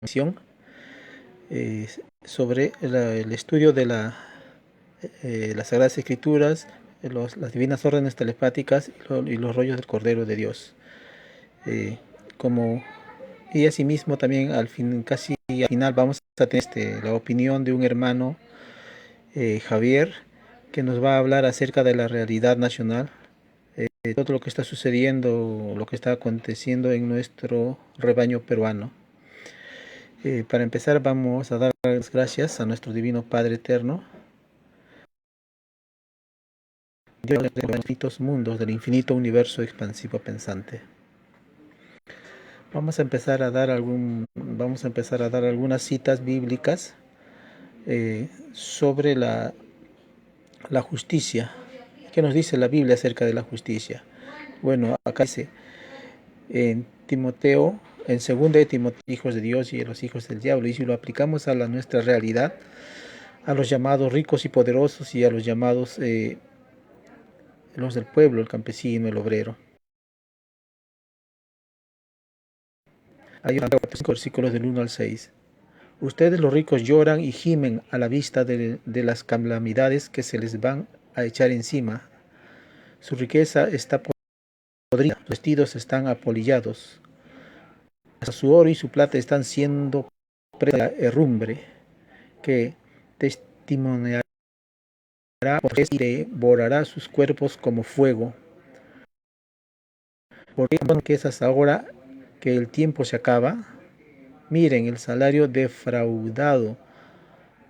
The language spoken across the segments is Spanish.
misión sobre el estudio de las Sagradas Escrituras, las divinas órdenes telepáticas y los rollos del Cordero de Dios. Eh, como, y asimismo también casi al final vamos a tener la opinión de un hermano, Javier, que nos va a hablar acerca de la realidad nacional, todo lo que está sucediendo, lo que está aconteciendo en nuestro rebaño peruano. Para empezar vamos a dar las gracias a nuestro Divino Padre Eterno, Dios de los infinitos mundos, del infinito universo expansivo pensante. Vamos a empezar a dar algunas citas bíblicas sobre la justicia. ¿Qué nos dice la Biblia acerca de la justicia? Bueno, acá dice en Timoteo, en 2 de Timoteo, hijos de Dios y los hijos del diablo, y si lo aplicamos a nuestra realidad, a los llamados ricos y poderosos y a los llamados los del pueblo, el campesino, el obrero. Hay versículos del 1 al 6. Ustedes los ricos lloran y gimen a la vista de las calamidades que se les van a echar encima. Su riqueza está podrida, sus vestidos están apolillados. Su oro y su plata están siendo presa de herrumbre, que testimoniará y devorará sus cuerpos como fuego. Porque que esas ahora que el tiempo se acaba, miren el salario defraudado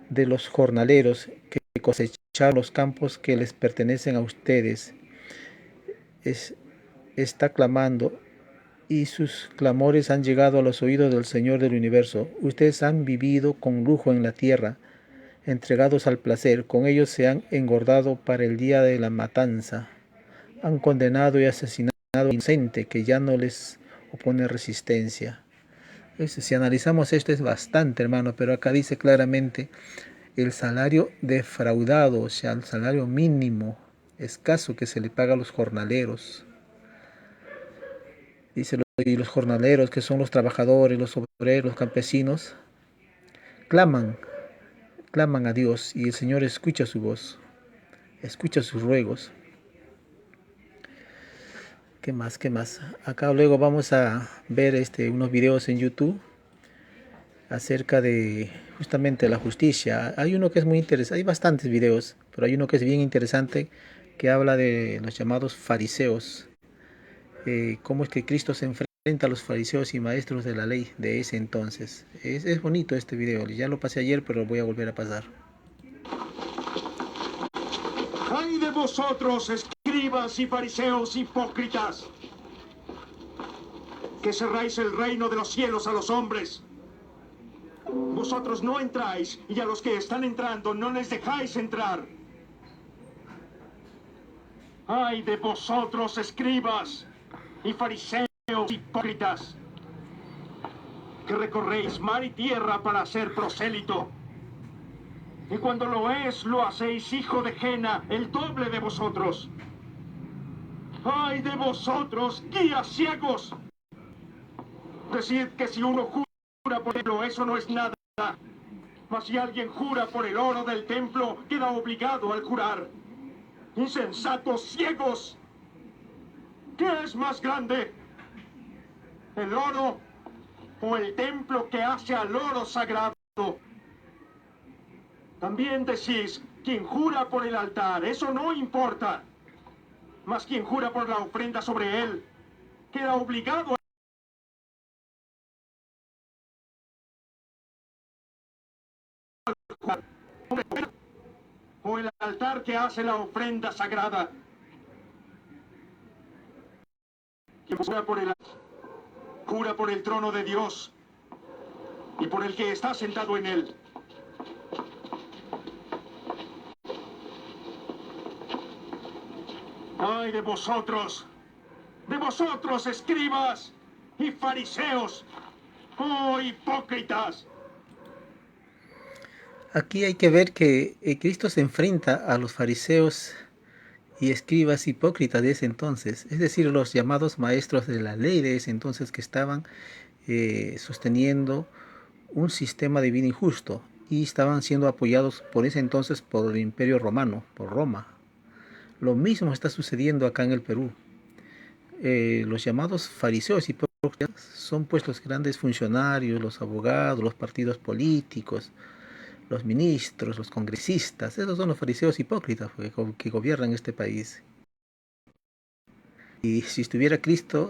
de los jornaleros que cosecharon los campos que les pertenecen a ustedes. Está clamando y sus clamores han llegado a los oídos del Señor del universo. Ustedes han vivido con lujo en la tierra, entregados al placer. Con ellos se han engordado para el día de la matanza. Han condenado y asesinado a un inocente que ya no les opone resistencia. Si analizamos esto es bastante, hermano, pero acá dice claramente el salario defraudado, o sea, el salario mínimo escaso que se le paga a los jornaleros. Dice, y los jornaleros, que son los trabajadores, los obreros, los campesinos, claman, claman a Dios y el Señor escucha su voz, escucha sus ruegos. ¿Qué más? ¿Qué más? Acá luego vamos a ver unos videos en YouTube acerca de justamente la justicia. Hay uno que es muy interesante, hay bastantes videos, pero hay uno que es bien interesante que habla de los llamados fariseos. Cómo es que Cristo se enfrenta a los fariseos y maestros de la ley de ese entonces. Es bonito este video, ya lo pasé ayer, pero lo voy a volver a pasar. ¡Ay de vosotros, escribas y fariseos hipócritas, que cerráis el reino de los cielos a los hombres! Vosotros no entráis, y a los que están entrando no les dejáis entrar. ¡Ay de vosotros, escribas y fariseos hipócritas, que recorréis mar y tierra para ser prosélito! Y cuando lo es, lo hacéis hijo de Jena, el doble de vosotros. ¡Ay de vosotros, guías ciegos! Decid que si uno jura por el templo, eso no es nada. Mas si alguien jura por el oro del templo, queda obligado al jurar. ¡Insensatos ciegos! ¿Qué es más grande? ¿El oro o el templo que hace al oro sagrado? También decís, quien jura por el altar, eso no importa. Mas quien jura por la ofrenda sobre él, queda obligado a o el altar que hace la ofrenda sagrada. Quien jura por el trono de Dios y por el que está sentado en él. ¡Ay de vosotros, escribas y fariseos, oh hipócritas! Aquí hay que ver que Cristo se enfrenta a los fariseos y escribas hipócritas de ese entonces, es decir, los llamados maestros de la ley de ese entonces que estaban sosteniendo un sistema de vida injusto y estaban siendo apoyados por ese entonces por el Imperio Romano, por Roma. Lo mismo está sucediendo acá en el Perú. Los llamados fariseos y hipócritas son pues los grandes funcionarios, los abogados, los partidos políticos, los ministros, los congresistas. Esos son los fariseos hipócritas que gobiernan este país. Y si estuviera Cristo,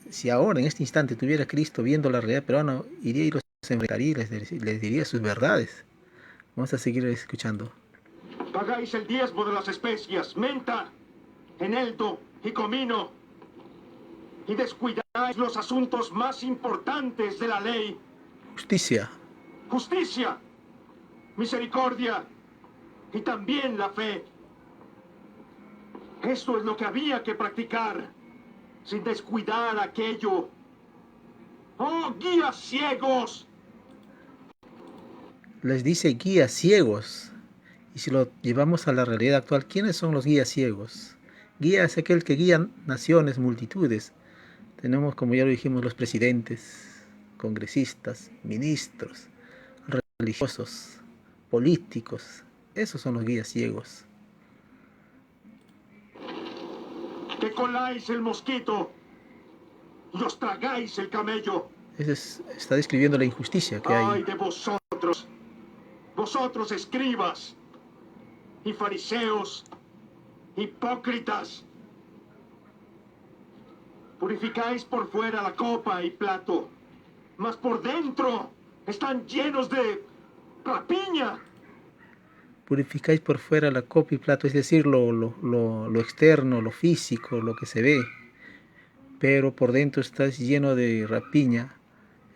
si ahora en este instante tuviera Cristo viendo la realidad peruana, iría y los enfrentaría y les diría sus verdades. Vamos a seguir escuchando. Pagáis el diezmo de las especias, menta, eneldo y comino, y descuidáis los asuntos más importantes de la ley. Justicia. Justicia, misericordia y también la fe. Esto es lo que había que practicar, sin descuidar aquello. ¡Oh, guías ciegos! Les dice guías ciegos. Y si lo llevamos a la realidad actual, ¿quiénes son los guías ciegos? Guía es aquel que guía naciones, multitudes. Tenemos, como ya lo dijimos, los presidentes, congresistas, ministros, religiosos, políticos. Esos son los guías ciegos. Que coláis el mosquito y os tragáis el camello. Está describiendo la injusticia que hay. ¡Ay de vosotros! Vosotros escribas y fariseos, hipócritas. Purificáis por fuera la copa y plato, mas por dentro están llenos de rapiña. Purificáis por fuera la copa y plato, es decir, lo externo, lo físico, lo que se ve, pero por dentro estás lleno de rapiña.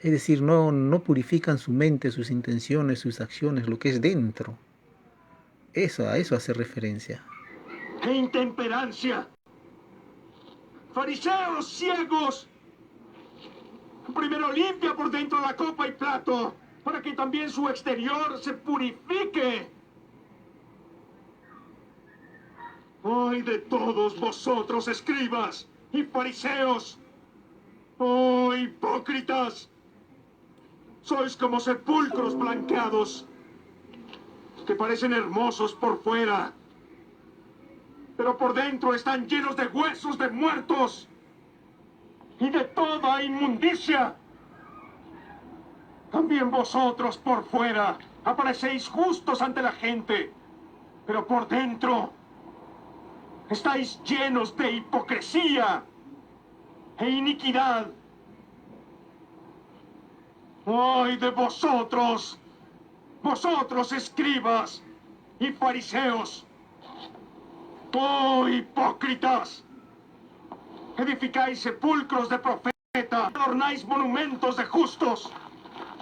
Es decir, no purifican su mente, sus intenciones, sus acciones, lo que es dentro. A eso hace referencia. ¡E intemperancia! ¡Fariseos ciegos! Primero limpia por dentro la copa y plato, para que también su exterior se purifique. ¡Ay de todos vosotros, escribas y fariseos! ¡Oh, hipócritas! Sois como sepulcros blanqueados, que parecen hermosos por fuera, pero por dentro están llenos de huesos de muertos y de toda inmundicia. También vosotros por fuera aparecéis justos ante la gente, pero por dentro estáis llenos de hipocresía e iniquidad. ¡Ay de vosotros! Vosotros escribas y fariseos. ¡Oh, hipócritas! Edificáis sepulcros de profeta, adornáis monumentos de justos,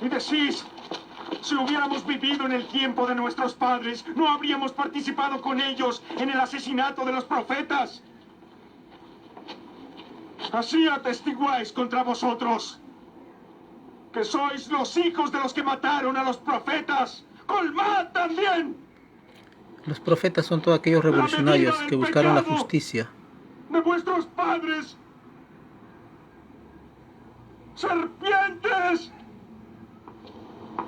y decís: si hubiéramos vivido en el tiempo de nuestros padres, no habríamos participado con ellos en el asesinato de los profetas. Así atestiguáis contra vosotros que sois los hijos de los que mataron a los profetas. ¡Colmad también! Los profetas son todos aquellos revolucionarios que buscaron la justicia de vuestros padres. ¡Serpientes!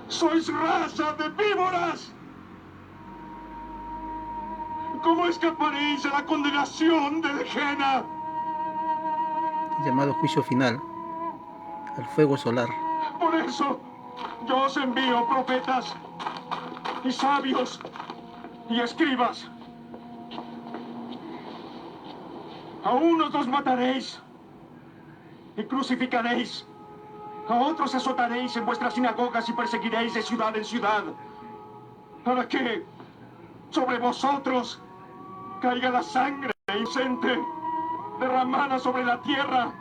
¡Sois raza de víboras! ¿Cómo escaparéis a la condenación de Gehenna? Llamado juicio final, al fuego solar. Por eso yo os envío profetas y sabios y escribas. A unos los mataréis y crucificaréis, a otros azotaréis en vuestras sinagogas y perseguiréis de ciudad en ciudad, para que sobre vosotros caiga la sangre inocente derramada sobre la tierra,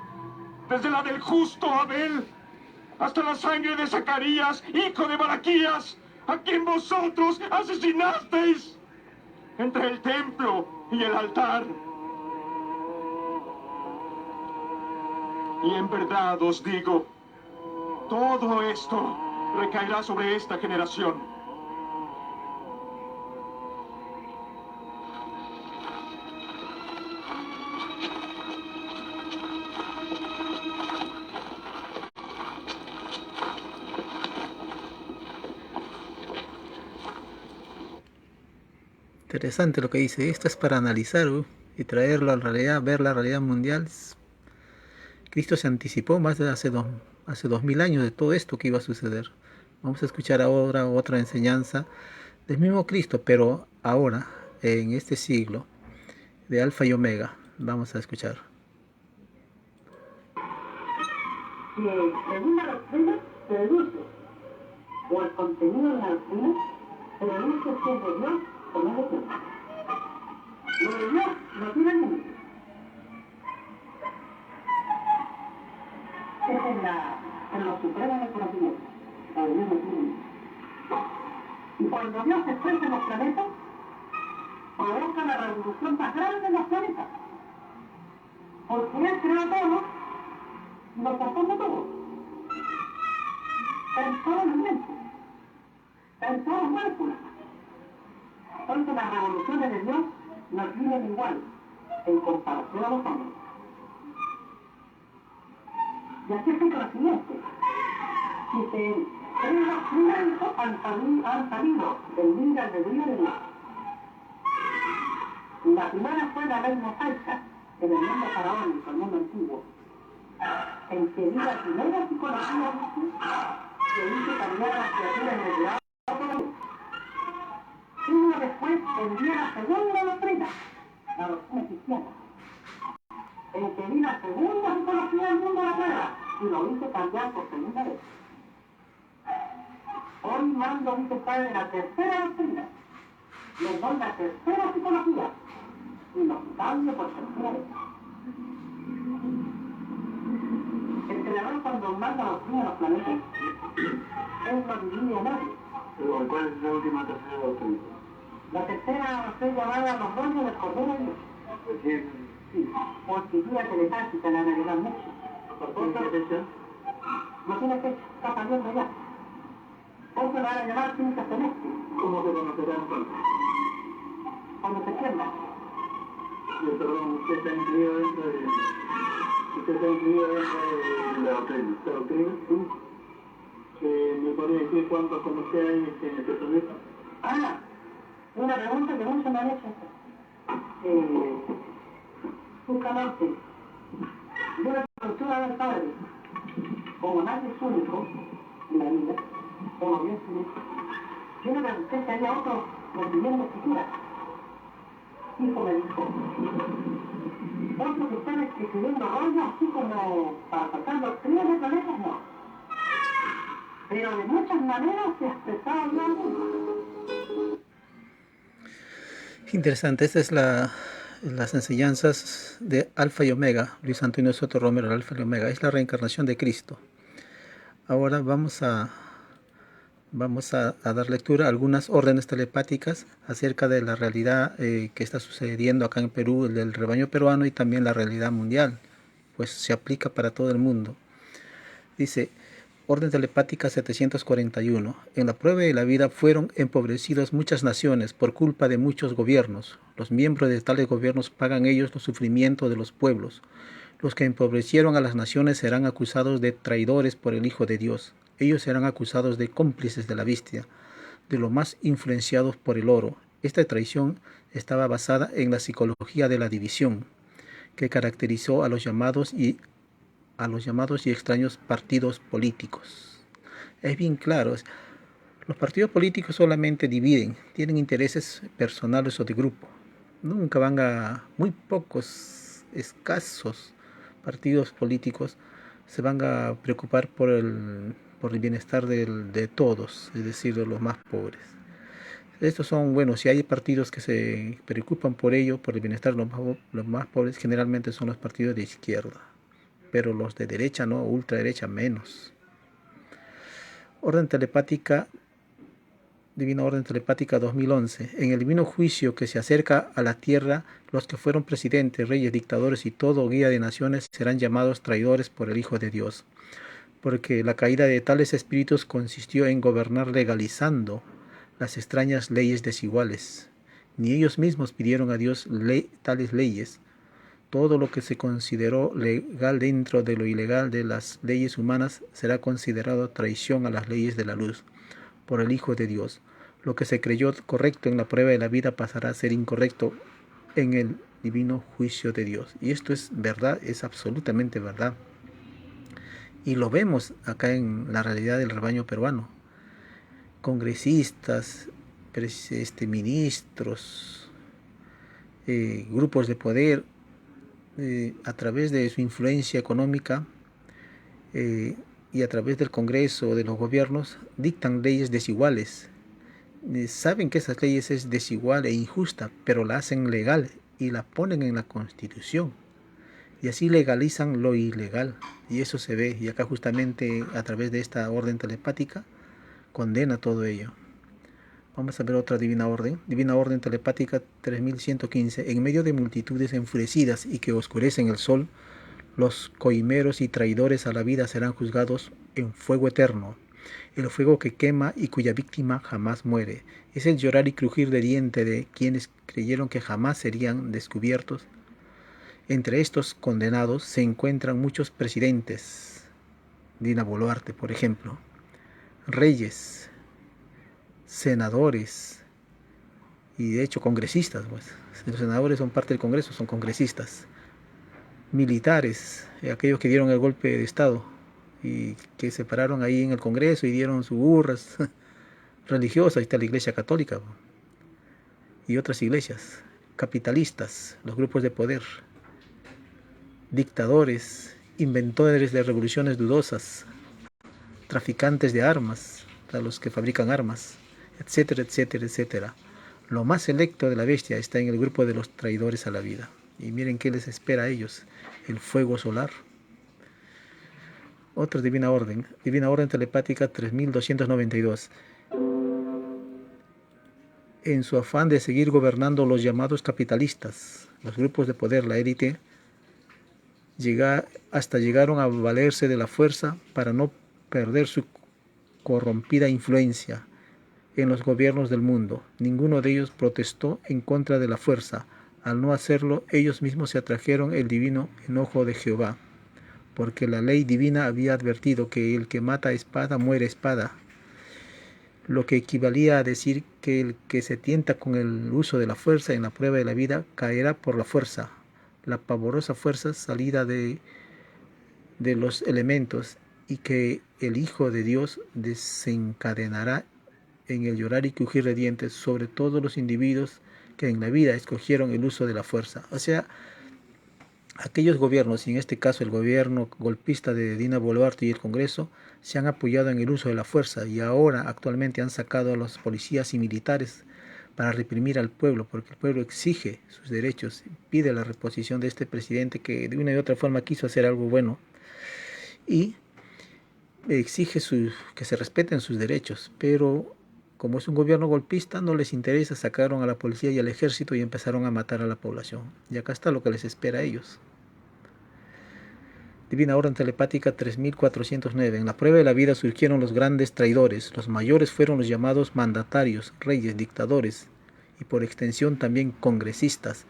desde la del justo Abel hasta la sangre de Zacarías, hijo de Baraquías, a quien vosotros asesinasteis entre el templo y el altar. Y en verdad os digo, todo esto recaerá sobre esta generación. Interesante lo que dice. Esto es para analizar y traerlo a la realidad, ver la realidad mundial. Cristo se anticipó más de hace 2000 años de todo esto que iba a suceder. Vamos a escuchar ahora otra enseñanza del mismo Cristo, pero ahora, en este siglo, de Alfa y Omega. Vamos a escuchar. Si según la doctrina se deduce, o el contenido de la doctrina se deduce si es de Dios o no es de Dios. Lo de Dios no tiene límite. Es en lo supremo del conocimiento. Lo de Dios no tiene límite. Y cuando Dios se expresa en los planetas, provoca la revolución más grande de los planetas. Porque Él creó todo y lo transforma todo. En todos los elementos, en todas las moléculas. Entonces las revoluciones de Dios no tienen igual en comparación a los hombres. Y así es lo siguiente. Dice, tres documentos han salido del libre albedrío de Dios. La primera fue la ley mosaica, en el mundo faraónico, el mundo antiguo, en que vi la primera psicología que hizo cambiar las criaturas en el grado. Y después envié la segunda doctrina, la doctrina cristiana, en que vi la segunda psicología del mundo de la tierra y lo hice cambiar por segunda vez. Hoy mando, dice el Padre, la tercera doctrina. Les doy la tercera psicología y los cambio por tercera vez. El Creador, cuando manda la doctrina a los planetas, Él lo divide a nadie. Pero ¿cuál es la última tercera doctrina? La tercera fue llamada los rollos del Cordero de Dios. Recién, Sí, porque guía telepática la realidad mucho. ¿por qué fecha? No tiene fecha, está saliendo ya. Hoy se van a llamar química celeste, ¿Cómo se conocerá entonces? cuando se pierda. Perdón, usted está incluido dentro de... Usted está incluido dentro de la doctrina. ¿Esta doctrina? Sí. ¿Me podría decir cuántos como usted hay en este planeta? Ah, una pregunta que muchos me han hecho. Justamente, yo la cultura del Padre, como nadie es único en la vida, como Dios es único, yo le pregunté si había otro recibiendo escritura. Hijo me dijo, otro que están escribiendo rollos así como para sacar doctrinas de planetas, no. Pero de muchas maneras se ha expresado ya algunos. Interesante, estas es las enseñanzas de Alfa y Omega, Luis Antonio Soto Romero, el Alfa y Omega, es la reencarnación de Cristo. Ahora vamos a dar lectura a algunas órdenes telepáticas acerca de la realidad que está sucediendo acá en Perú, el del rebaño peruano y también la realidad mundial, pues se aplica para todo el mundo. Dice, orden telepática 741. En la prueba de la vida fueron empobrecidas muchas naciones por culpa de muchos gobiernos. Los miembros de tales gobiernos pagan ellos los sufrimientos de los pueblos. Los que empobrecieron a las naciones serán acusados de traidores por el Hijo de Dios. Ellos serán acusados de cómplices de la bestia, de los más influenciados por el oro. Esta traición estaba basada en la psicología de la división, que caracterizó a los llamados y extraños partidos políticos. Es bien claro, los partidos políticos solamente dividen, tienen intereses personales o de grupo. Nunca van a, muy pocos, escasos partidos políticos se van a preocupar por el bienestar de todos, es decir, de los más pobres. Estos son, bueno, si hay partidos que se preocupan por ello, por el bienestar de los más pobres, generalmente son los partidos de izquierda, pero los de derecha no, ultraderecha menos. Orden telepática, Divina Orden Telepática 2011. En el divino juicio que se acerca a la tierra, los que fueron presidentes, reyes, dictadores y todo guía de naciones serán llamados traidores por el Hijo de Dios, porque la caída de tales espíritus consistió en gobernar legalizando las extrañas leyes desiguales. Ni ellos mismos pidieron a Dios tales leyes. Todo lo que se consideró legal dentro de lo ilegal de las leyes humanas será considerado traición a las leyes de la luz por el Hijo de Dios. Lo que se creyó correcto en la prueba de la vida pasará a ser incorrecto en el divino juicio de Dios. Y esto es verdad, es absolutamente verdad. Y lo vemos acá en la realidad del rebaño peruano. Congresistas, ministros, grupos de poder, a través de su influencia económica y a través del Congreso o de los gobiernos, dictan leyes desiguales. Saben que esas leyes es desigual e injusta, pero la hacen legal y la ponen en la Constitución. Y así legalizan lo ilegal. Y eso se ve. Y acá justamente a través de esta orden telepática condena todo ello. Vamos a ver otra divina orden. Divina orden telepática 3115. En medio de multitudes enfurecidas y que oscurecen el sol, los coimeros y traidores a la vida serán juzgados en fuego eterno. El fuego que quema y cuya víctima jamás muere. Es el llorar y crujir de diente de quienes creyeron que jamás serían descubiertos. Entre estos condenados se encuentran muchos presidentes, Dina Boluarte, por ejemplo, reyes, senadores y de hecho congresistas, pues. Los senadores son parte del Congreso, son congresistas, militares, aquellos que dieron el golpe de Estado y que se pararon ahí en el Congreso y dieron sus burras religiosas. Ahí está la Iglesia Católica y otras iglesias, capitalistas, los grupos de poder, dictadores, inventores de revoluciones dudosas, traficantes de armas, los que fabrican armas, etcétera, etcétera, etcétera. Lo más selecto de la bestia está en el grupo de los traidores a la vida. Y miren qué les espera a ellos: el fuego solar. Otra divina orden telepática 3292. En su afán de seguir gobernando los llamados capitalistas, los grupos de poder, la élite, llegaron a valerse de la fuerza para no perder su corrompida influencia en los gobiernos del mundo. Ninguno de ellos protestó en contra de la fuerza. Al no hacerlo, ellos mismos se atrajeron el divino enojo de Jehová, porque la ley divina había advertido que el que mata a espada muere a espada, lo que equivalía a decir que el que se tienta con el uso de la fuerza en la prueba de la vida caerá por la fuerza, la pavorosa fuerza salida de los elementos, y que el Hijo de Dios desencadenará en el llorar y crujir de dientes sobre todos los individuos que en la vida escogieron el uso de la fuerza. O sea, aquellos gobiernos, y en este caso el gobierno golpista de Dina Boluarte y el Congreso, se han apoyado en el uso de la fuerza y ahora actualmente han sacado a los policías y militares para reprimir al pueblo, porque el pueblo exige sus derechos, pide la reposición de este presidente que de una y otra forma quiso hacer algo bueno, y exige que se respeten sus derechos, pero como es un gobierno golpista no les interesa. Sacaron a la policía y al ejército y empezaron a matar a la población. Y acá está lo que les espera a ellos. Divina orden telepática 3409. En la prueba de la vida surgieron los grandes traidores. Los mayores fueron los llamados mandatarios, reyes, dictadores y por extensión también congresistas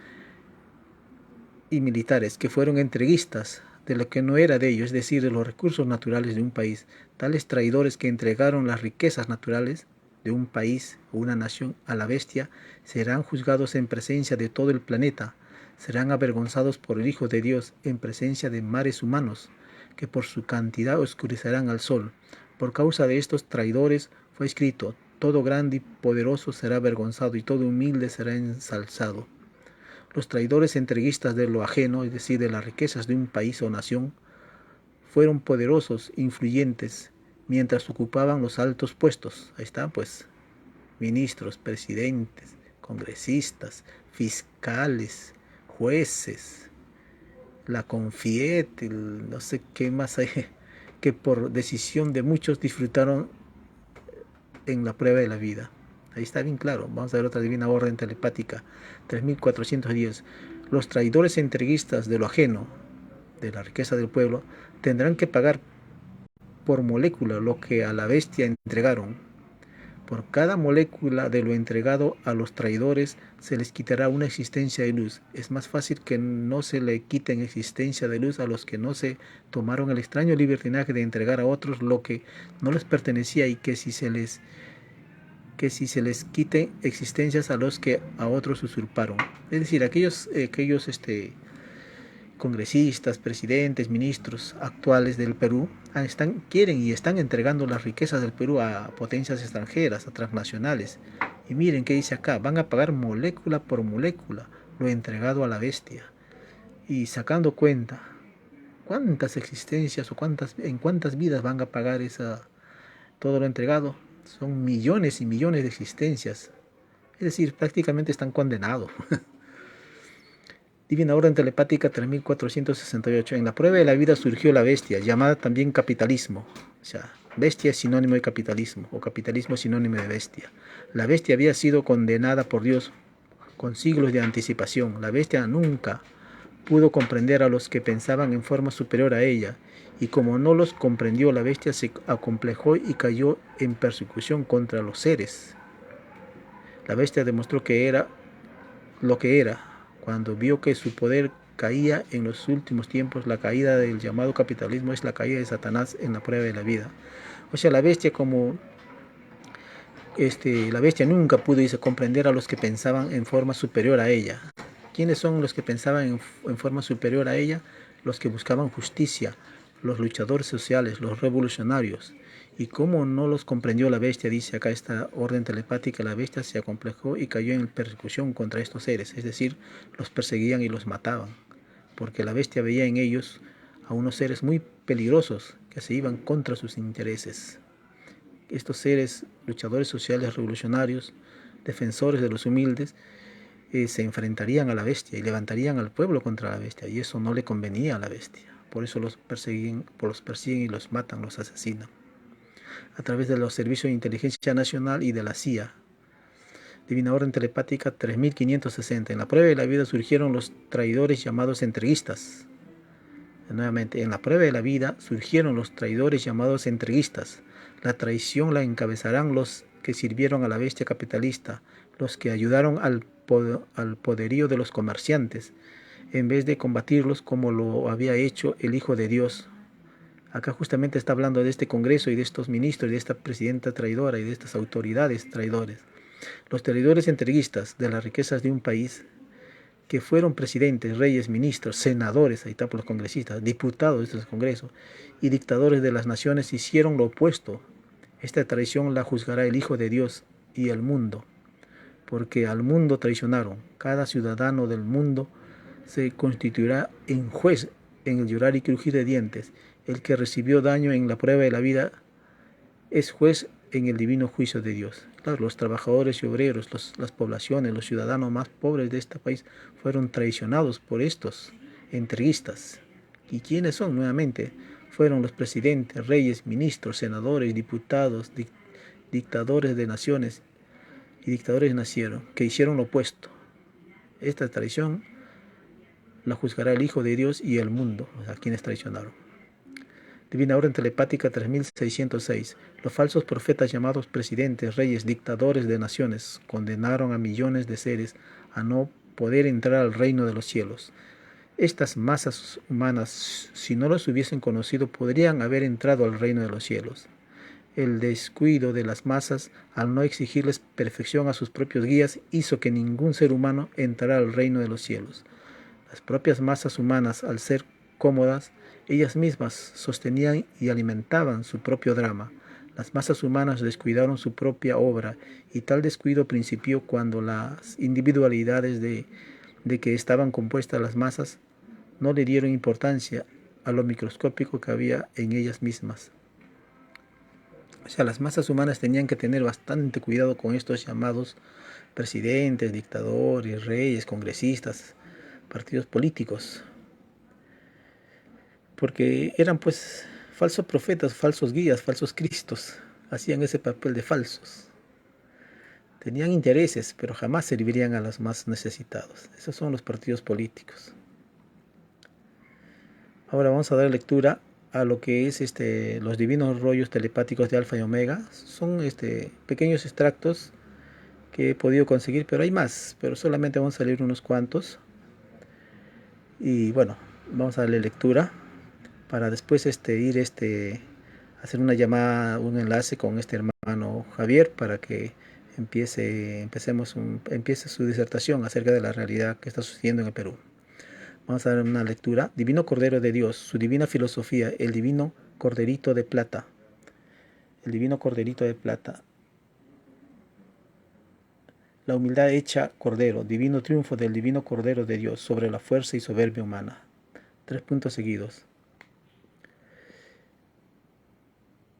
y militares, que fueron entreguistas de lo que no era de ellos, es decir, de los recursos naturales de un país. Tales traidores que entregaron las riquezas naturales de un país o una nación a la bestia serán juzgados en presencia de todo el planeta. Serán avergonzados por el Hijo de Dios en presencia de mares humanos, que por su cantidad oscurecerán al sol. Por causa de estos traidores fue escrito: todo grande y poderoso será avergonzado y todo humilde será ensalzado. Los traidores entreguistas de lo ajeno, es decir, de las riquezas de un país o nación, fueron poderosos, influyentes, mientras ocupaban los altos puestos. Ahí está, pues, ministros, presidentes, congresistas, fiscales, jueces, la Confiet, no sé qué más hay, que por decisión de muchos disfrutaron en la prueba de la vida. Ahí está bien claro. Vamos a ver otra divina orden telepática 3410. Los traidores entreguistas de lo ajeno, de la riqueza del pueblo, tendrán que pagar por molécula lo que a la bestia entregaron. Por cada molécula de lo entregado a los traidores se les quitará una existencia de luz. Es más fácil que no se le quiten existencia de luz a los que no se tomaron el extraño libertinaje de entregar a otros lo que no les pertenecía, y que si se les que si se les quite existencias a los que a otros usurparon. Es decir, aquellos congresistas, presidentes, ministros actuales del Perú quieren y están entregando las riquezas del Perú a potencias extranjeras, a transnacionales. Y miren qué dice acá, van a pagar molécula por molécula lo entregado a la bestia. Y sacando cuenta, ¿cuántas existencias o en cuántas vidas van a pagar todo lo entregado? Son millones y millones de existencias. Es decir, prácticamente están condenados. Divina Orden Telepática 3468. En la prueba de la vida surgió la bestia, llamada también capitalismo. O sea, bestia es sinónimo de capitalismo, o capitalismo es sinónimo de bestia. La bestia había sido condenada por Dios con siglos de anticipación. La bestia nunca pudo comprender a los que pensaban en forma superior a ella, y como no los comprendió, la bestia se acomplejó y cayó en persecución contra los seres. La bestia demostró que era lo que era, cuando vio que su poder caía en los últimos tiempos. La caída del llamado capitalismo es la caída de Satanás en la prueba de la vida. O sea, la bestia la bestia nunca pudo comprender a los que pensaban en forma superior a ella. ¿Quiénes son los que pensaban en forma superior a ella? Los que buscaban justicia, los luchadores sociales, los revolucionarios. Y como no los comprendió la bestia, dice acá esta orden telepática, la bestia se acomplejó y cayó en persecución contra estos seres, es decir, los perseguían y los mataban, porque la bestia veía en ellos a unos seres muy peligrosos que se iban contra sus intereses. Estos seres, luchadores sociales, revolucionarios, defensores de los humildes, se enfrentarían a la bestia y levantarían al pueblo contra la bestia, y eso no le convenía a la bestia. Por eso los persiguen y los matan, los asesinan, a través de los servicios de inteligencia nacional y de la CIA. Divina Orden Telepática 3560. En la prueba de la vida surgieron los traidores llamados entreguistas. Nuevamente, en la prueba de la vida surgieron los traidores llamados entreguistas. La traición la encabezarán los que sirvieron a la bestia capitalista, los que ayudaron al poderío de los comerciantes, en vez de combatirlos como lo había hecho el Hijo de Dios. Acá justamente está hablando de este Congreso y de estos ministros y de esta presidenta traidora y de estas autoridades traidores. Los traidores entreguistas de las riquezas de un país, que fueron presidentes, reyes, ministros, senadores, ahí está por los congresistas, diputados de estos congresos y dictadores de las naciones, hicieron lo opuesto. Esta traición la juzgará el Hijo de Dios y el mundo, porque al mundo traicionaron. Cada ciudadano del mundo se constituirá en juez en el llorar y crujir de dientes. El que recibió daño en la prueba de la vida es juez en el divino juicio de Dios. Claro, los trabajadores y obreros, las poblaciones, los ciudadanos más pobres de este país fueron traicionados por estos entreguistas. ¿Y quiénes son? Nuevamente, fueron los presidentes, reyes, ministros, senadores, diputados, dictadores de naciones y dictadores nacieron, que hicieron lo opuesto. Esta traición la juzgará el Hijo de Dios y el mundo, a quienes traicionaron. Divina Orden Telepática 3606. Los falsos profetas llamados presidentes, reyes, dictadores de naciones condenaron a millones de seres a no poder entrar al reino de los cielos. Estas masas humanas, si no los hubiesen conocido, podrían haber entrado al reino de los cielos. El descuido de las masas, al no exigirles perfección a sus propios guías, hizo que ningún ser humano entrara al reino de los cielos. Las propias masas humanas, al ser cómodas, ellas mismas sostenían y alimentaban su propio drama. Las masas humanas descuidaron su propia obra, y tal descuido principió cuando las individualidades de que estaban compuestas las masas no le dieron importancia a lo microscópico que había en ellas mismas. O sea, las masas humanas tenían que tener bastante cuidado con estos llamados presidentes, dictadores, reyes, congresistas, partidos políticos, porque eran pues falsos profetas, falsos guías, falsos cristos. Hacían ese papel de falsos. Tenían intereses, pero jamás servirían a los más necesitados. Esos son los partidos políticos. Ahora vamos a dar lectura a lo que es los divinos rollos telepáticos de Alfa y Omega. Son pequeños extractos que he podido conseguir, pero hay más, pero solamente vamos a leer unos cuantos. Y bueno, vamos a darle lectura para después hacer una llamada, un enlace con este hermano Javier, para que empiece su disertación acerca de la realidad que está sucediendo en el Perú. Vamos a dar una lectura. Divino Cordero de Dios, su divina filosofía, el divino corderito de plata. El divino corderito de plata. La humildad hecha cordero, divino triunfo del divino Cordero de Dios sobre la fuerza y soberbia humana. 3 puntos seguidos.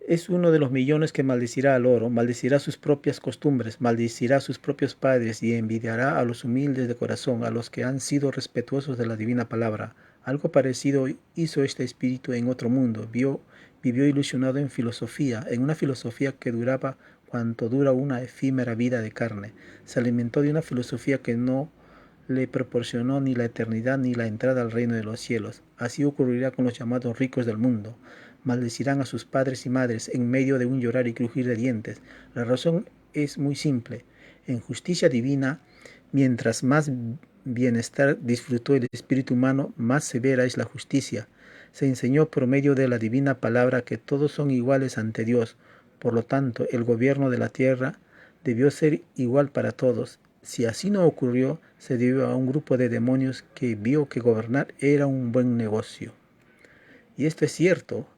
Es uno de los millones que maldecirá al oro, maldecirá sus propias costumbres, maldecirá a sus propios padres y envidiará a los humildes de corazón, a los que han sido respetuosos de la divina palabra. Algo parecido hizo este espíritu en otro mundo. Vivió ilusionado en filosofía, en una filosofía que duraba cuanto dura una efímera vida de carne. Se alimentó de una filosofía que no le proporcionó ni la eternidad ni la entrada al reino de los cielos. Así ocurrirá con los llamados ricos del mundo. Maldecirán a sus padres y madres en medio de un llorar y crujir de dientes. La razón es muy simple. En justicia divina, mientras más bienestar disfrutó el espíritu humano, más severa es la justicia. Se enseñó por medio de la divina palabra que todos son iguales ante Dios. Por lo tanto, el gobierno de la tierra debió ser igual para todos. Si así no ocurrió, se debió a un grupo de demonios que vio que gobernar era un buen negocio. Y esto es cierto.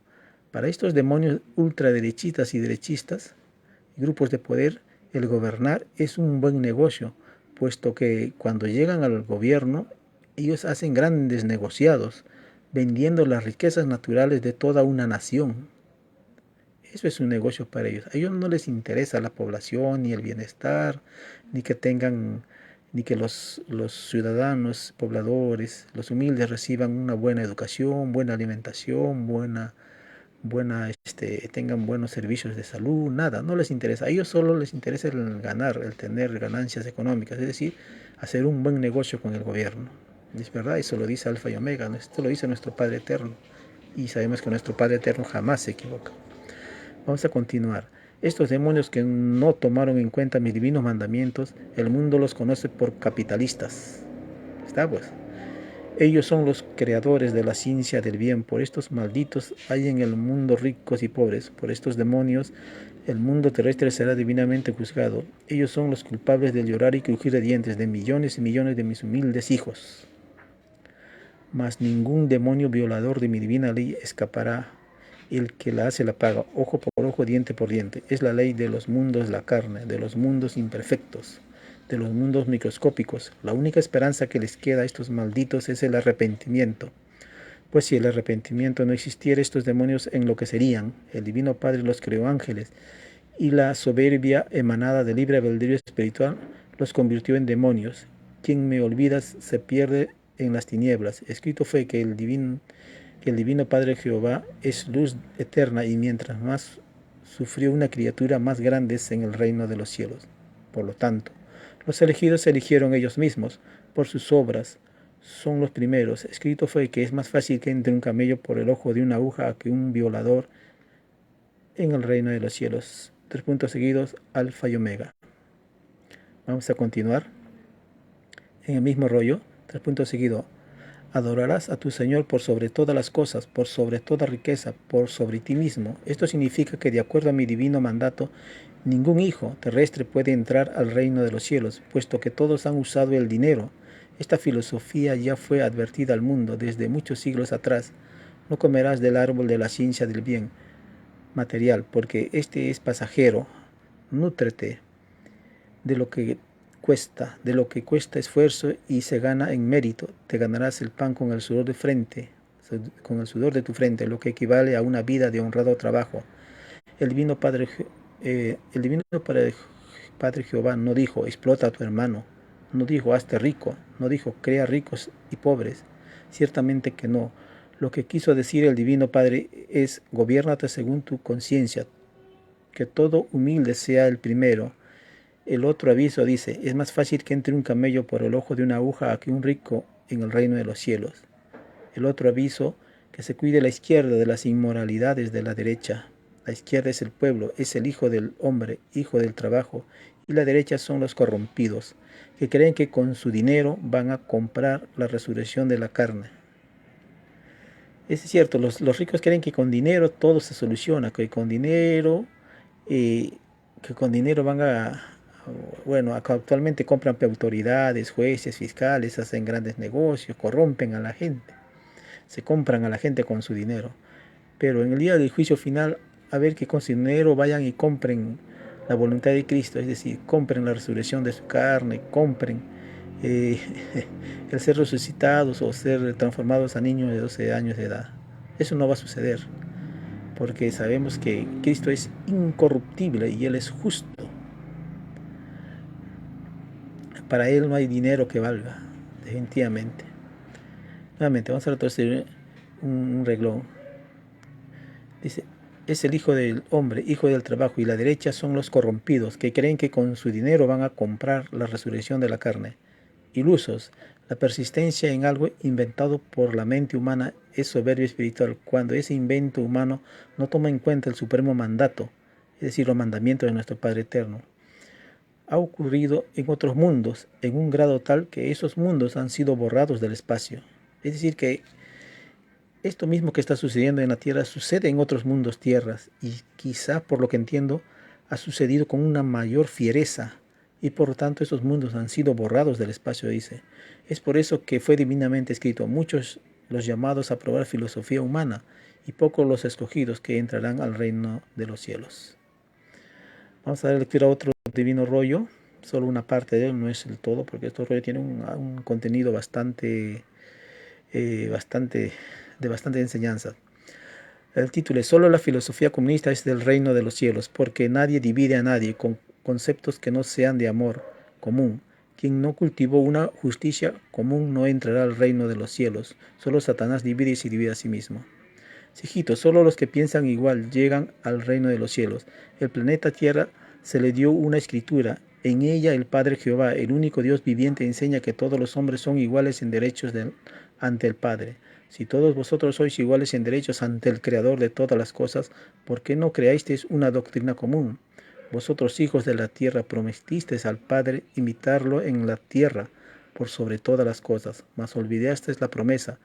Para estos demonios ultraderechistas y derechistas, grupos de poder, el gobernar es un buen negocio, puesto que cuando llegan al gobierno, ellos hacen grandes negociados, vendiendo las riquezas naturales de toda una nación. Eso es un negocio para ellos. A ellos no les interesa la población, ni el bienestar, ni que los ciudadanos, pobladores, los humildes reciban una buena educación, buena alimentación, tengan buenos servicios de salud, nada, no les interesa. A ellos solo les interesa el ganar, el tener ganancias económicas, es decir, hacer un buen negocio con el gobierno. Y es verdad, eso lo dice Alfa y Omega, esto lo dice nuestro Padre Eterno. Y sabemos que nuestro Padre Eterno jamás se equivoca. Vamos a continuar. Estos demonios que no tomaron en cuenta mis divinos mandamientos, el mundo los conoce por capitalistas. ¿Está pues? Ellos son los creadores de la ciencia del bien. Por estos malditos hay en el mundo ricos y pobres. Por estos demonios el mundo terrestre será divinamente juzgado. Ellos son los culpables del llorar y crujir de dientes de millones y millones de mis humildes hijos. Mas ningún demonio violador de mi divina ley escapará. El que la hace la paga, ojo por ojo, diente por diente. Es la ley de los mundos, la carne, de los mundos imperfectos, de los mundos microscópicos. La única esperanza que les queda a estos malditos es el arrepentimiento. Pues si el arrepentimiento no existiera, estos demonios enloquecerían. El Divino Padre los creó ángeles, y la soberbia emanada del libre albedrío espiritual los convirtió en demonios. Quien me olvida se pierde en las tinieblas. Escrito fue que el Divino Padre Jehová es luz eterna, y mientras más sufrió una criatura, más grande es en el reino de los cielos. Por lo tanto, los elegidos se eligieron ellos mismos por sus obras. Son los primeros. Escrito fue que es más fácil que entre un camello por el ojo de una aguja que un violador en el reino de los cielos. 3 puntos seguidos, Alfa y Omega. Vamos a continuar en el mismo rollo. 3 puntos seguidos. Adorarás a tu Señor por sobre todas las cosas, por sobre toda riqueza, por sobre ti mismo. Esto significa que de acuerdo a mi divino mandato, ningún hijo terrestre puede entrar al reino de los cielos, puesto que todos han usado el dinero. Esta filosofía ya fue advertida al mundo desde muchos siglos atrás. No comerás del árbol de la ciencia del bien material, porque este es pasajero. Nútrete de lo que cuesta esfuerzo y se gana en mérito. Te ganarás el pan con el sudor de tu frente, lo que equivale a una vida de honrado trabajo. El Divino Padre Jehová no dijo, explota a tu hermano, no dijo, hazte rico, no dijo, crea ricos y pobres. Ciertamente que no. Lo que quiso decir el Divino Padre es, gobiérnate según tu conciencia, que todo humilde sea el primero. El otro aviso dice, es más fácil que entre un camello por el ojo de una aguja a que un rico en el reino de los cielos. El otro aviso, que se cuide la izquierda de las inmoralidades de la derecha. La izquierda es el pueblo, es el hijo del hombre, hijo del trabajo, y la derecha son los corrompidos, que creen que con su dinero van a comprar la resurrección de la carne. Es cierto, los ricos creen que con dinero todo se soluciona, que con dinero van bueno, actualmente compran autoridades, jueces, fiscales, hacen grandes negocios, corrompen a la gente, se compran a la gente con su dinero. Pero en el día del juicio final, a ver que con su dinero vayan y compren la voluntad de Cristo, es decir, compren la resurrección de su carne, compren eh, el ser resucitados o ser transformados a niños de 12 años de edad. Eso no va a suceder, porque sabemos que Cristo es incorruptible y Él es justo. Para Él no hay dinero que valga, definitivamente. Nuevamente, vamos a retroceder un reglón. Dice, es el Hijo del Hombre, Hijo del trabajo, y la derecha son los corrompidos, que creen que con su dinero van a comprar la resurrección de la carne. Ilusos, la persistencia en algo inventado por la mente humana es soberbia espiritual, cuando ese invento humano no toma en cuenta el supremo mandato, es decir, los mandamientos de nuestro Padre Eterno. Ha ocurrido en otros mundos, en un grado tal que esos mundos han sido borrados del espacio. Es decir, que esto mismo que está sucediendo en la Tierra sucede en otros mundos, tierras, y quizá, por lo que entiendo, ha sucedido con una mayor fiereza, y por lo tanto esos mundos han sido borrados del espacio, dice. Es por eso que fue divinamente escrito, muchos los llamados a probar filosofía humana, y pocos los escogidos que entrarán al reino de los cielos. Vamos a dar lectura a otro divino rollo, solo una parte de él, no es el todo, porque este rollo tiene un contenido bastante enseñanza. El título es: solo la filosofía comunista es del reino de los cielos, porque nadie divide a nadie con conceptos que no sean de amor común. Quien no cultivó una justicia común no entrará al reino de los cielos. Solo Satanás divide y se divide a sí mismo. Sijito, solo los que piensan igual llegan al reino de los cielos. El planeta Tierra se le dio una escritura. En ella el Padre Jehová, el único Dios viviente, enseña que todos los hombres son iguales en derechos ante el Padre. Si todos vosotros sois iguales en derechos ante el Creador de todas las cosas, ¿por qué no creasteis una doctrina común? Vosotros, hijos de la tierra, prometisteis al Padre imitarlo en la tierra por sobre todas las cosas, mas olvidasteis la promesa,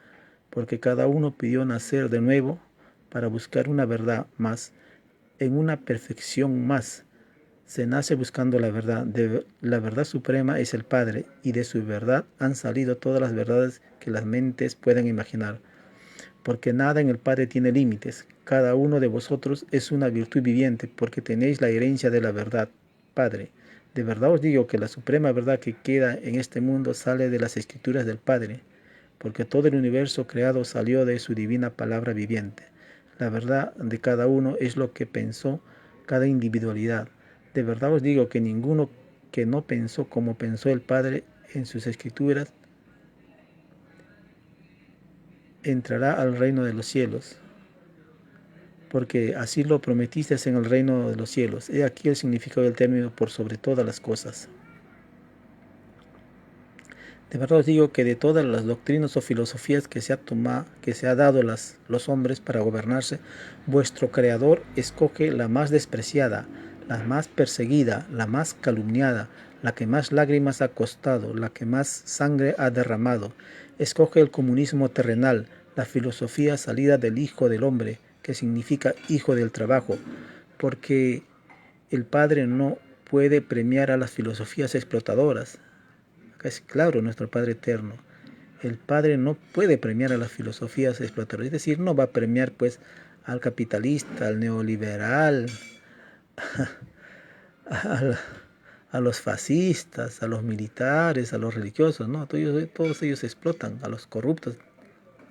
porque cada uno pidió nacer de nuevo para buscar una verdad más, en una perfección más. Se nace buscando la verdad. La verdad suprema es el Padre, y de su verdad han salido todas las verdades que las mentes pueden imaginar. Porque nada en el Padre tiene límites. Cada uno de vosotros es una virtud viviente, porque tenéis la herencia de la verdad, Padre. De verdad os digo que la suprema verdad que queda en este mundo sale de las escrituras del Padre, porque todo el universo creado salió de su divina palabra viviente. La verdad de cada uno es lo que pensó cada individualidad. De verdad os digo que ninguno que no pensó como pensó el Padre en sus escrituras entrará al reino de los cielos, porque así lo prometiste en el reino de los cielos. He aquí el significado del término por sobre todas las cosas. De verdad os digo que de todas las doctrinas o filosofías que se ha dado los hombres para gobernarse, vuestro Creador escoge la más despreciada, la más perseguida, la más calumniada, la que más lágrimas ha costado, la que más sangre ha derramado. Escoge el comunismo terrenal, la filosofía salida del Hijo del Hombre, que significa hijo del trabajo, porque el Padre no puede premiar a las filosofías explotadoras. Acá es claro nuestro Padre Eterno. El Padre no puede premiar a las filosofías explotadoras, es decir, no va a premiar pues al capitalista, al neoliberal, a los fascistas, a los militares, a los religiosos, ¿no? Todos ellos explotan, a los corruptos.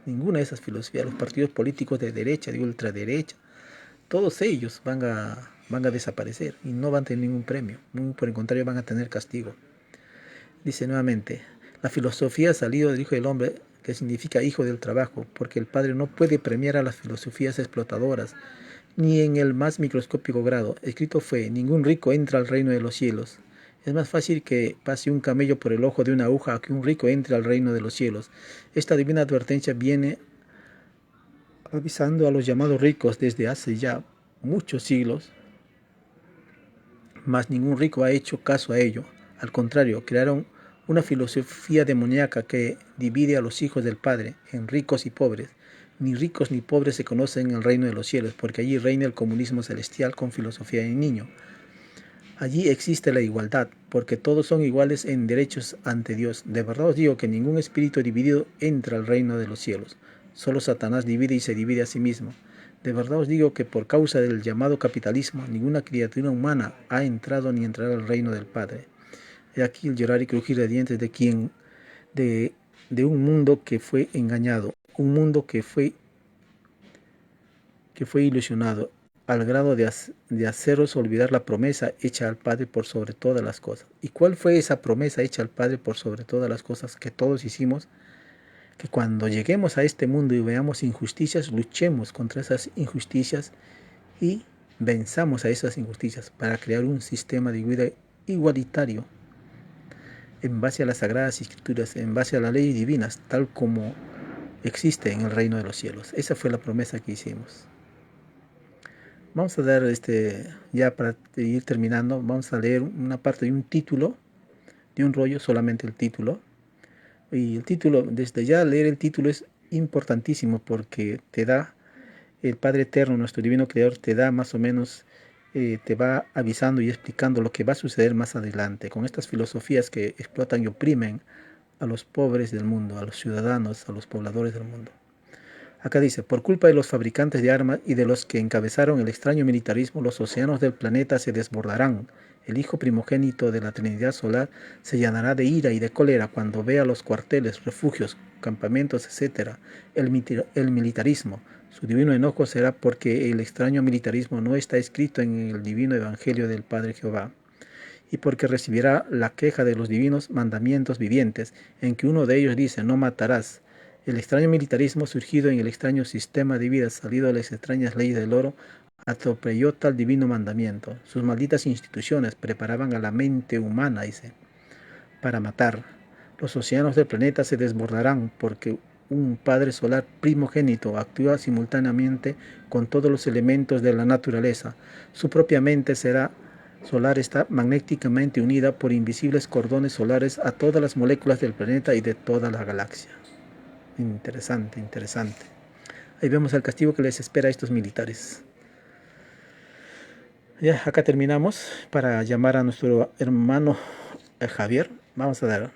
Ninguna de esas filosofías, los partidos políticos de derecha, de ultraderecha, todos ellos van a desaparecer y no van a tener ningún premio. Por el contrario, van a tener castigo. Dice nuevamente, la filosofía ha salido del Hijo del Hombre, que significa hijo del trabajo, porque el Padre no puede premiar a las filosofías explotadoras, ni en el más microscópico grado. Escrito fue: ningún rico entra al reino de los cielos. Es más fácil que pase un camello por el ojo de una aguja a que un rico entre al reino de los cielos. Esta divina advertencia viene avisando a los llamados ricos desde hace ya muchos siglos, mas ningún rico ha hecho caso a ello. Al contrario, crearon una filosofía demoníaca que divide a los hijos del Padre en ricos y pobres. Ni ricos ni pobres se conocen en el reino de los cielos, porque allí reina el comunismo celestial con filosofía de niño. Allí existe la igualdad, porque todos son iguales en derechos ante Dios. De verdad os digo que ningún espíritu dividido entra al reino de los cielos. Solo Satanás divide y se divide a sí mismo. De verdad os digo que por causa del llamado capitalismo, ninguna criatura humana ha entrado ni entrará al reino del Padre. He aquí el llorar y crujir de dientes de un mundo que fue engañado, un mundo que fue ilusionado, al grado de haceros olvidar la promesa hecha al Padre por sobre todas las cosas. ¿Y cuál fue esa promesa hecha al Padre por sobre todas las cosas que todos hicimos? Que cuando lleguemos a este mundo y veamos injusticias, luchemos contra esas injusticias y venzamos a esas injusticias para crear un sistema de vida igualitario en base a las Sagradas Escrituras, en base a las leyes divinas, tal como existe en el reino de los cielos. Esa fue la promesa que hicimos. Vamos a dar, ya para ir terminando, vamos a leer una parte de un título, de un rollo, solamente el título. Y el título, desde ya leer el título es importantísimo porque te da, el Padre Eterno, nuestro Divino Creador, te da más o menos, te va avisando y explicando lo que va a suceder más adelante con estas filosofías que explotan y oprimen a los pobres del mundo, a los ciudadanos, a los pobladores del mundo. Acá dice, por culpa de los fabricantes de armas y de los que encabezaron el extraño militarismo, los océanos del planeta se desbordarán. El Hijo primogénito de la Trinidad Solar se llenará de ira y de cólera cuando vea los cuarteles, refugios, campamentos, etc. El militarismo. Su divino enojo será porque el extraño militarismo no está escrito en el divino evangelio del Padre Jehová, y porque recibirá la queja de los divinos mandamientos vivientes, en que uno de ellos dice, no matarás. El extraño militarismo surgido en el extraño sistema de vida salido de las extrañas leyes del oro atropelló tal divino mandamiento. Sus malditas instituciones preparaban a la mente humana, dice, para matar. Los océanos del planeta se desbordarán porque un Padre Solar primogénito actúa simultáneamente con todos los elementos de la naturaleza. Su propia mente solar está magnéticamente unida por invisibles cordones solares a todas las moléculas del planeta y de toda la galaxia. Interesante, interesante. Ahí vemos el castigo que les espera a estos militares. Ya, acá terminamos para llamar a nuestro hermano Javier. Vamos a dar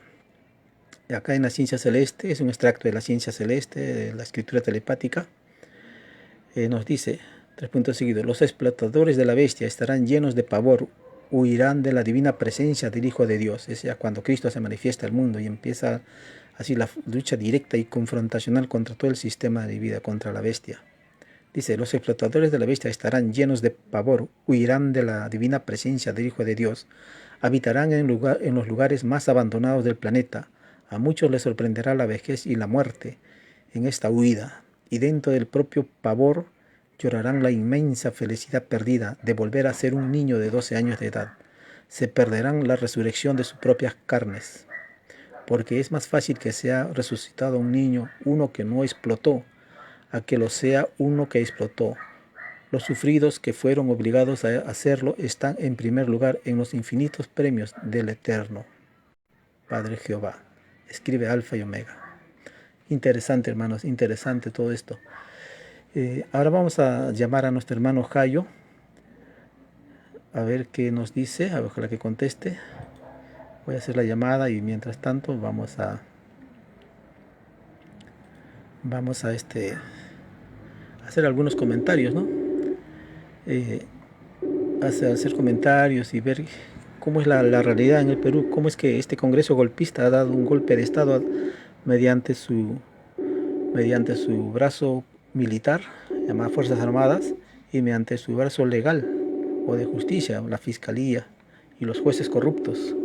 acá en la ciencia celeste, es un extracto de la ciencia celeste, de la escritura telepática. Nos dice, 3 puntos seguidos, los explotadores de la bestia estarán llenos de pavor, huirán de la divina presencia del Hijo de Dios. Es ya cuando Cristo se manifiesta al mundo y empieza así la lucha directa y confrontacional contra todo el sistema de vida, contra la bestia. Dice, los explotadores de la bestia estarán llenos de pavor, huirán de la divina presencia del Hijo de Dios, habitarán en los lugares más abandonados del planeta. A muchos les sorprenderá la vejez y la muerte en esta huida, y dentro del propio pavor llorarán la inmensa felicidad perdida de volver a ser un niño de 12 años de edad. Se perderán la resurrección de sus propias carnes, porque es más fácil que sea resucitado un niño, uno que no explotó, a que lo sea uno que explotó. Los sufridos que fueron obligados a hacerlo están en primer lugar en los infinitos premios del Eterno Padre Jehová. Escribe Alfa y Omega. Interesante, hermanos, interesante todo esto. Ahora vamos a llamar a nuestro hermano Jayo, a ver qué nos dice, a ver, ojalá que conteste. Voy a hacer la llamada y mientras tanto vamos a hacer algunos comentarios, ¿no? Hacer comentarios y ver cómo es la realidad en el Perú, cómo es que este Congreso golpista ha dado un golpe de Estado mediante su brazo militar, llamado Fuerzas Armadas, y mediante su brazo legal o de justicia, la Fiscalía y los jueces corruptos.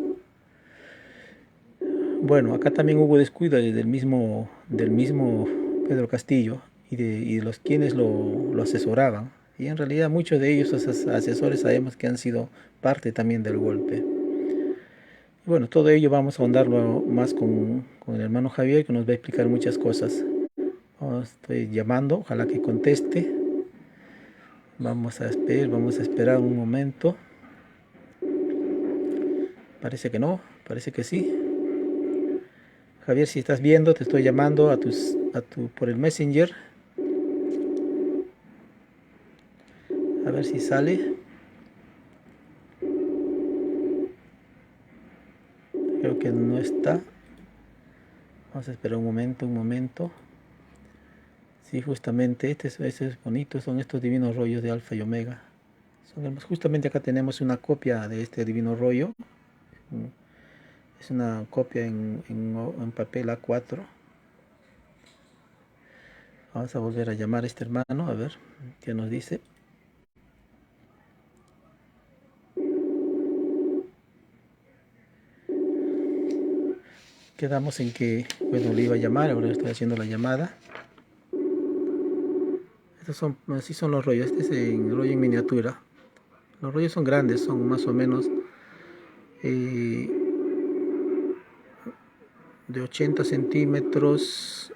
Bueno, acá también hubo descuido del mismo Pedro Castillo y de los quienes lo asesoraban. Y en realidad muchos de ellos, esos asesores, sabemos que han sido parte también del golpe. Y bueno, todo ello vamos a ahondarlo más con el hermano Javier, que nos va a explicar muchas cosas. Estoy llamando, ojalá que conteste. Vamos a esperar un momento. Parece que no, parece que sí. Javier, si estás viendo, te estoy llamando por el Messenger. A ver si sale. Creo que no está. Vamos a esperar un momento. Sí, justamente este es bonito, son estos divinos rollos de Alfa y Omega. Justamente acá tenemos una copia de este divino rollo. Es una copia en papel A4. Vamos a volver a llamar a este hermano, a ver qué nos dice. Quedamos en que, bueno, le iba a llamar, ahora estoy haciendo la llamada. Estos son, así son los rollos, este es el rollo en miniatura. Los rollos son grandes, son más o menos de 80 centímetros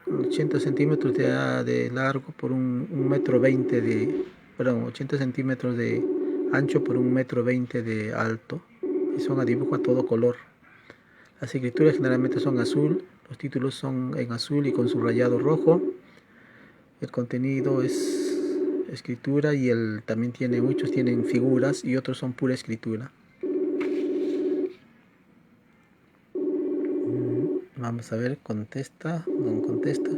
de largo por un metro 20 de, perdón, 80 centímetros de ancho por 1,20 m de alto, y son a dibujo a todo color. Las escrituras generalmente son azul, los títulos son en azul y con subrayado rojo. El contenido es escritura y también muchos tienen figuras y otros son pura escritura. Vamos a ver, contesta, no contesta.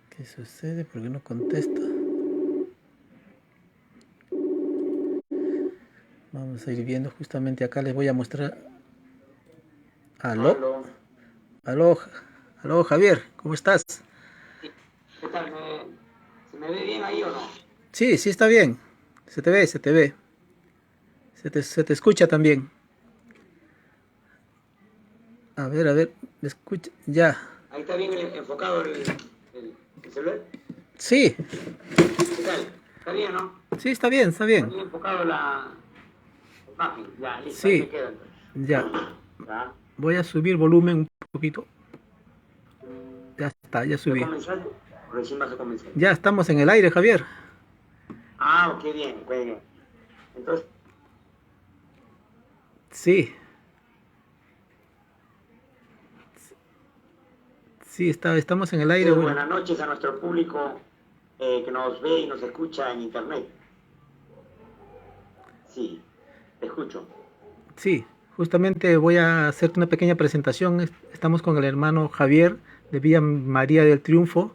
¿Qué sucede? ¿Por qué no contesta? Vamos a ir viendo justamente acá, les voy a mostrar. ¿Aló? Aló, Javier, ¿cómo estás? ¿Qué tal? ¿Se me ve bien ahí o no? Sí, está bien. Se te ve. Se te escucha también. A ver, escucha, ya. Ahí está bien enfocado el celular. Sí. ¿Qué tal? ¿Está bien, no? Sí, está bien. Está bien enfocado la imagen. Ya, listo. Sí. Ahí me quedo, entonces. Ya. Voy a subir volumen un poquito. Ya está, ya subí. ¿Comenzaste? Recién vas a comenzar. Ya estamos en el aire, Javier. Ah, qué bien, qué bien. Entonces. Sí. Sí, estamos en el aire. Bueno. Buenas noches a nuestro público que nos ve y nos escucha en internet. Sí, te escucho. Sí, justamente voy a hacerte una pequeña presentación. Estamos con el hermano Javier de Villa María del Triunfo,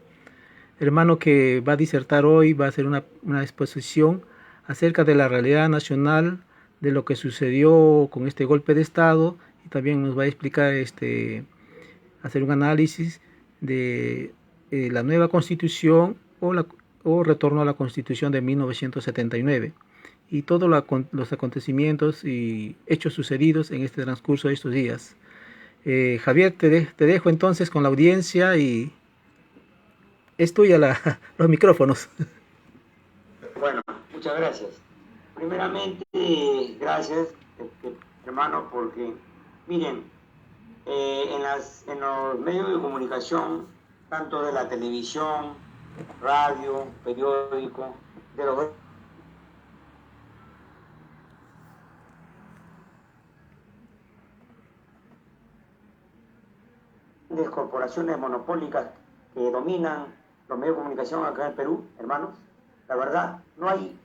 hermano que va a disertar hoy, va a hacer una exposición acerca de la realidad nacional, de lo que sucedió con este golpe de Estado, y también nos va a explicar, hacer un análisis de la nueva Constitución o retorno a la Constitución de 1979 y todos los acontecimientos y hechos sucedidos en este transcurso de estos días. Javier, te dejo entonces con la audiencia y es tuya los micrófonos. Bueno, muchas gracias. Primeramente, gracias, hermano, porque miren, en los medios de comunicación, tanto de la televisión, radio, periódico, de los grandes corporaciones monopólicas que dominan los medios de comunicación acá en el Perú, hermanos, la verdad, no hay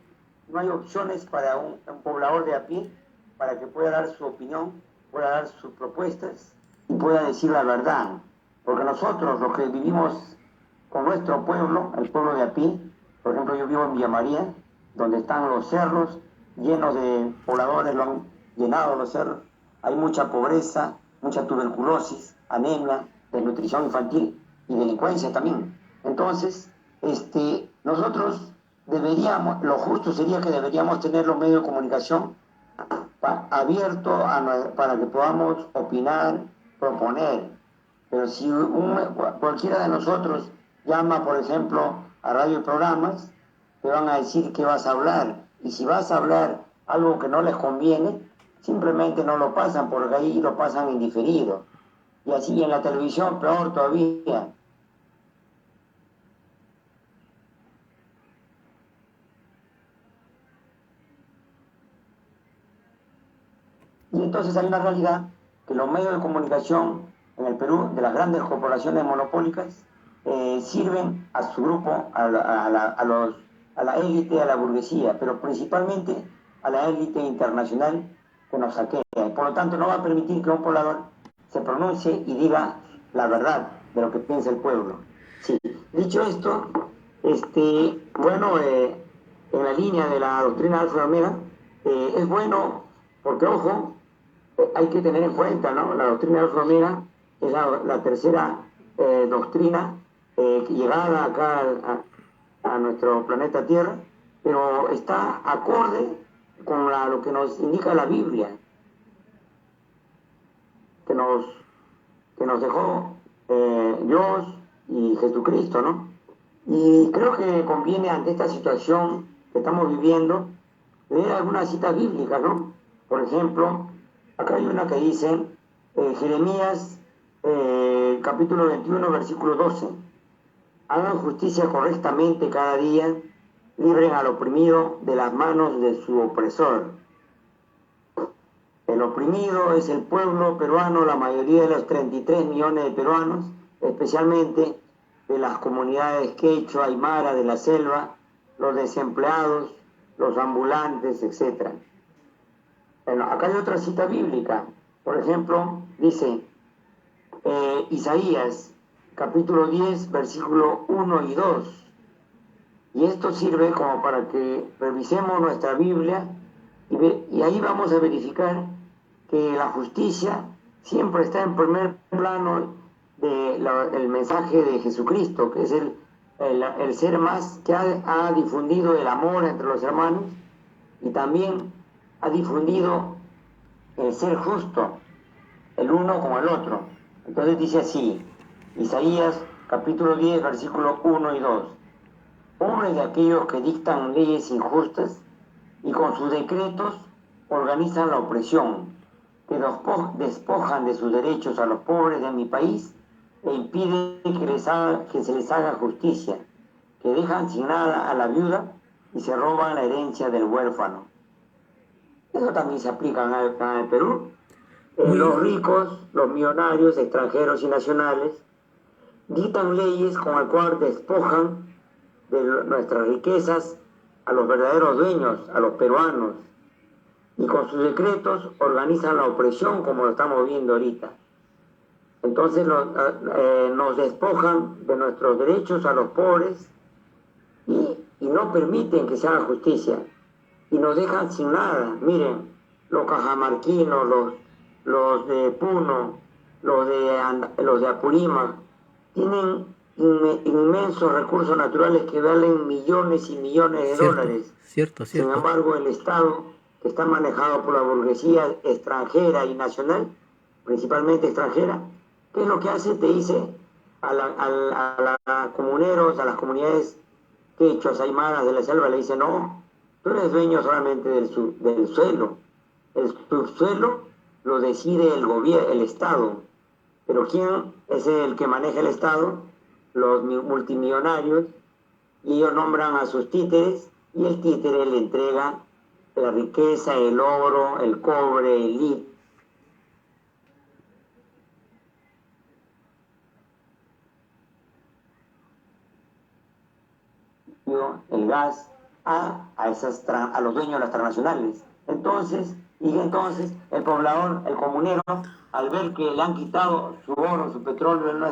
opciones para un poblador de a pie para que pueda dar su opinión, pueda dar sus propuestas y pueda decir la verdad. Porque nosotros, los que vivimos con nuestro pueblo, el pueblo de a pie, por ejemplo, yo vivo en Villa María, donde están los cerros llenos de pobladores, lo han llenado los cerros, hay mucha pobreza, mucha tuberculosis, anemia, desnutrición infantil y delincuencia también. Entonces, nosotros lo justo sería que deberíamos tener los medios de comunicación abiertos para que podamos opinar, proponer. Pero si cualquiera de nosotros llama, por ejemplo, a radio y programas, te van a decir que vas a hablar. Y si vas a hablar algo que no les conviene, simplemente no lo pasan, porque ahí lo pasan en diferido. Y así en la televisión, peor todavía. Y entonces hay una realidad que los medios de comunicación en el Perú, de las grandes corporaciones monopólicas, sirven a su grupo, a la élite, a la burguesía, pero principalmente a la élite internacional que nos saquea. Por lo tanto, no va a permitir que un poblador se pronuncie y diga la verdad de lo que piensa el pueblo. Sí. Dicho esto, bueno, en la línea de la doctrina Alfa y Omega, es bueno, porque ojo, hay que tener en cuenta, ¿no? La doctrina Alfa y Omega es la tercera doctrina llegada acá a nuestro planeta Tierra, pero está acorde con lo que nos indica la Biblia, que nos dejó Dios y Jesucristo, ¿no? Y creo que conviene ante esta situación que estamos viviendo leer algunas citas bíblicas, ¿no? Por ejemplo, acá hay una que dice, Jeremías capítulo 21, versículo 12. Hagan justicia correctamente cada día, libren al oprimido de las manos de su opresor. El oprimido es el pueblo peruano, la mayoría de los 33 millones de peruanos, especialmente de las comunidades quechua, aymara, de la selva, los desempleados, los ambulantes, etc. Bueno, acá hay otra cita bíblica. Por ejemplo, dice Isaías, capítulo 10, versículo 1 y 2. Y esto sirve como para que revisemos nuestra Biblia y ahí vamos a verificar que la justicia siempre está en primer plano del mensaje de Jesucristo, que es el ser más que ha difundido el amor entre los hermanos y también ha difundido el ser justo, el uno con el otro. Entonces dice así, Isaías capítulo 10, versículos 1 y 2. Pobres de aquellos que dictan leyes injustas y con sus decretos organizan la opresión, que despojan de sus derechos a los pobres de mi país e impiden que se les haga justicia, que dejan sin nada a la viuda y se roban la herencia del huérfano. Eso también se aplica en el Perú. Los ricos, los millonarios, extranjeros y nacionales, dictan leyes con las cuales despojan de nuestras riquezas a los verdaderos dueños, a los peruanos, y con sus decretos organizan la opresión como lo estamos viendo ahorita. Entonces nos despojan de nuestros derechos a los pobres y no permiten que se haga justicia y nos dejan sin nada. Miren, los cajamarquinos, los de Puno, los de Apurímac, tienen inmensos recursos naturales que valen millones y millones de dólares. Cierto. Sin embargo, el Estado, que está manejado por la burguesía extranjera y nacional, principalmente extranjera, ¿qué es lo que hace? Te dice a los comuneros, a las comunidades quechuas, aymaras de la selva, le dice, no, tú eres dueño solamente del suelo. El subsuelo lo decide el Estado. Pero ¿quién es el que maneja el Estado? Los multimillonarios, y ellos nombran a sus títeres, y el títere le entrega la riqueza, el oro, el cobre, el litio, el gas, a los dueños de las transnacionales. Entonces el poblador, el comunero, al ver que le han quitado su oro, su petróleo,